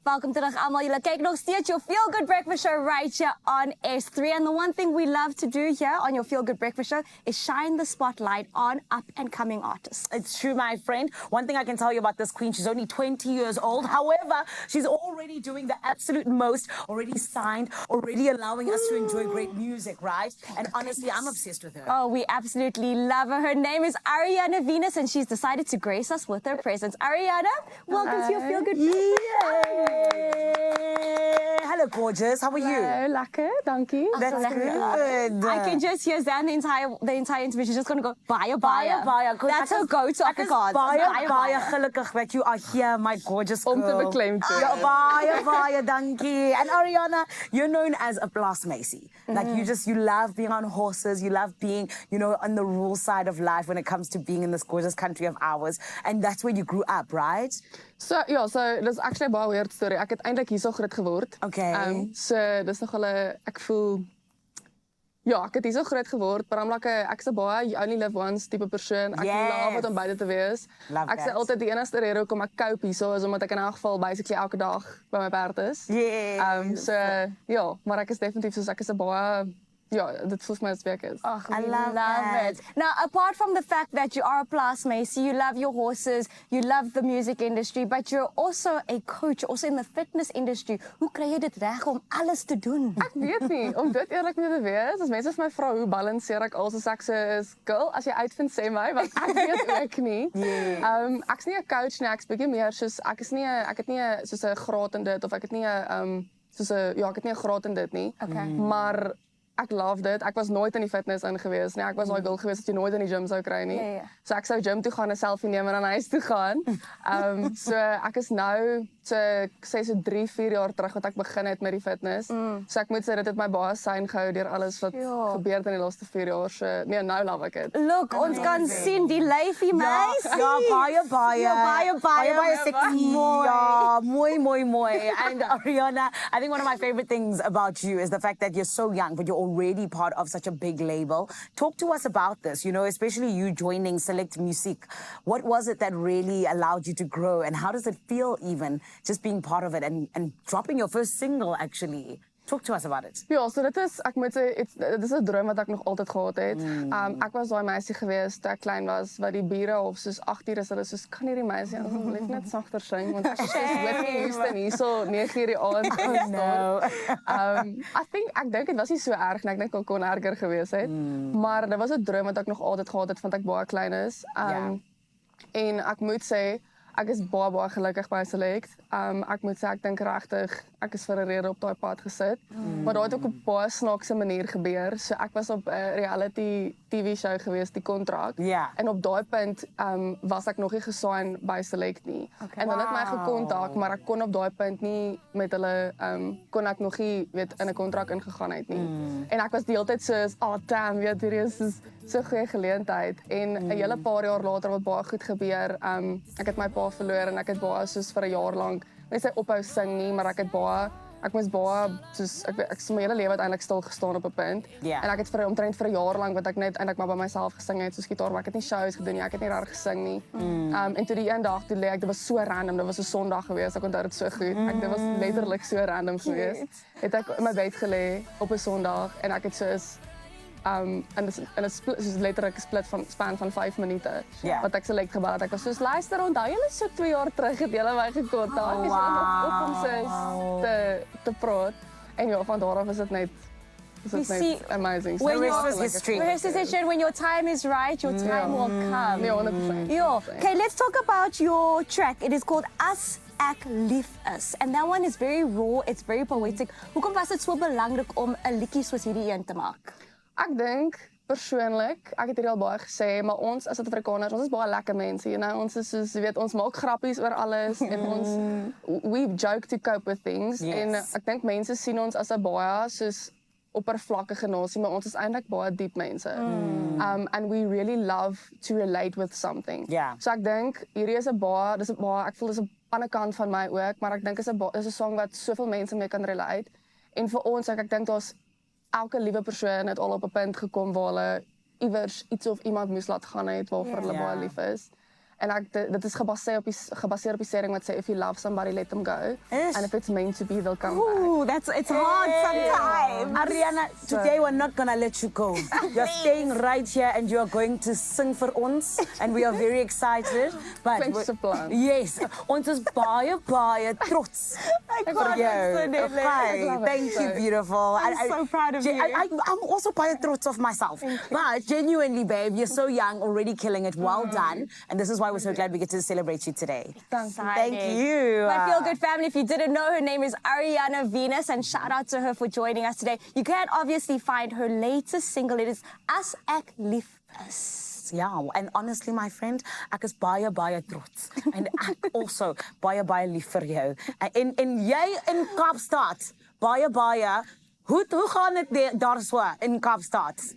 Welkom terug allemaal. Jullie kijken nog steeds your Feel Good Breakfast Show right here on S3. And the one thing we love to do here on your Feel Good Breakfast Show is shine the spotlight on up and coming artists. It's true, my friend. One thing I can tell you about this queen, she's only 20 years old. However, she's already doing the absolute most, already signed, already allowing us to enjoy great music, right? And honestly, I'm obsessed with her. Oh, we absolutely love her. Her name is Ariana Venus, and she's decided to grace us with her presence. Ariana, welcome to your Feel Good Breakfast Show. Hello, gorgeous. How are you? Hello, lekker, dankie. That's good. I can just hear Zan the entire interview. She's just going to go, baie. Baie. That's her go-to Ek is Afrikaans. baie gelukkig that you are here, my gorgeous girl. Om te beklemtoon. Ja, baie, dankie. And Ariana, you're known as a blast Macy. Like you love being on horses, you love being, on the rural side of life when it comes to being in this gorgeous country of ours. And that's where you grew up, right? So dis actually 'n baie weird story. Ek het eintlik hierso groot geword. Okay. So dis nog ek voel ek het hierso groot geword, maar ek's 'n baie you only live once tipe persoon. Ek love dit om buite te wees. Ek sê altyd die enigste rede hoekom ek cope hierso is omdat ek in elk geval basically elke dag by my perd is. Yes. Maar ek is definitief soos ek is 'n baie dit voelt my as werk is. Oh, I love it. Now, apart from the fact that you are a blast Macy, you love your horses, you love the music industry, but you're also a coach, also in the fitness industry. Hoe kry jy dit reg om alles te doen? Ek weet nie, om dit eerlik mee te wees, as mense my vra hoe balanseer ek al soos ek sê is, girl, as jy uitvind sê my, want ek weet ook nie. Ek's nie 'n coach nie, ek's bietjie meer soos ek het nie soos 'n graad in dit of ek het nie 'n ek het nie 'n graad in dit nie. Okay. Maar ek love dit. Ek was nooit in die fitness in gewees nie. Ek was daai girl gewees wat jy nooit in die gym sou kry nie. Ja. So ek sou gym toe gaan en 'n selfie neem en dan huis toe gaan. So ek is nou ek sê so 3-4 jaar terug wat ek begin het met die fitness. So ek moet sê dit het my baie sein gehou deur alles wat gebeur het in die laaste 4 jaar. So nee, nou love ek dit. Look, ons kan sien die lyfie meisie. Ja, baie sexy. Ja, mooi. And Ariana, I think one of my favorite things about you is the fact that you're so young, but you're already part of such a big label. Talk to us about this, especially you joining Select Music. What was it that really allowed you to grow, and how does it feel even just being part of it and dropping your first single, actually? Talk to us about it. Ja, so dit is 'n droom wat ek nog altyd gehad het. Ek was daai meisie gewees toe ek klein was wat die bure of soos 8 uur is hulle soos kan hierdie meisie asseblief net sagter sing want ek is Whitney Houston hierso 9 uur die aand. No. Ek dink dit was nie so erg nie. Ek dink dit kon erger gewees het. Maar dit was 'n droom wat ek nog altyd gehad het want ek baie klein is. En ek moet sê ek is baie gelukkig by Select. Ek moet sê ek dink regtig ek is vir 'n rede op daai pad gesit. Maar daai het ook op 'n baie snaakse manier gebeur. So ek was op 'n reality TV show gewees, Die Kontrak. Ja. En op daai punt was ek nog nie gesign by Select nie. En hulle het my gekontak, maar ek kon op daai punt nie met hulle kon ek nog nie in 'n kontrak ingegaan het nie. En ek was die hele tyd soos, damn, hierdie is so 'n goeie geleentheid. En 'n hele paar jaar later wat baie goed gebeur. Ek het my pa verloor en ek het baie soos vir 'n jaar lank nie sy ophou sing nie, maar ek moes baie soos ek my hele lewe uiteindelik stil gestaan op 'n punt. En ek het omtrent vir 'n jaar lank wat ek net eintlik maar by myself gesing het soos gitaar, maar ek het nie shows gedoen nie, ek het nie reg gesing nie. En toe die een dag toe lê ek, dit was so random, dit was 'n Sondag geweest, ek onthou dit so goed. Dit was letterlik so random geweest. Het ek in my bed gelê op 'n Sondag en ek het soos en soos letterlik 'n span van 5 minute wat ek Select gebel het. Ek was soos luister, onthou julle so 2 jaar terug het julle my gekontak op om te praat. En ja, van daar af is dit net amazing. When your time is right, your time will come. Nee, 100%. Okay, let's talk about your track. It is called As Ek Lief Is. And that one is very raw, it's very poetic. Hoekom was dit so belangrik om 'n liedjie soos hierdie een te maak? Ek dink persoonlik, ek het hier al baie gesê, maar ons as Suid-Afrikaners, ons is baie lekker mense, ons is soos, jy weet, ons maak grappies oor alles en we joke to cope with things. En ek dink mense sien ons as 'n baie soos oppervlakkige nasie, maar ons is eintlik baie diep mense. And we really love to relate with something. So ek dink hierdie is 'n baie, ek voel dis 'n ander kant van my ook, maar ek dink is 'n song wat soveel mense mee kan relate. En vir ons, ek dink daar's elke liewe persoon het al op 'n punt gekom waar hulle iewers iets of iemand moes laat gaan het waarvoor hulle baie lief is. En dit is gebaseer op die sêding wat sê if you love somebody let them go Yes. and if it's meant to be they'll come Ooh, back. it's hard sometimes. Ariana, today we're not gonna let you go. You're staying right here and you're going to sing for ons and we are very excited. But Thanks to plan. yes, ons is baie trots can't, vir jou. that's so lovely. Okay, I love it. thank you, So- beautiful. I'm so proud of you. I'm also baie trots of myself. But genuinely, babe, you're so young, already killing it. Well done. And this is why we're so glad we get to celebrate you today. Thank you. Thank you. My Feel Good family, if you didn't know, her name is Ariana Venus, and shout out to her for joining us today. You can obviously find her latest single. It is As Ek Lief Is. Yeah, and honestly, my friend, ek is baie trots. And ek also baie lief vir jou. En jy in Kaapstad, baie. Hoe gaan dit daar so in Kaapstad?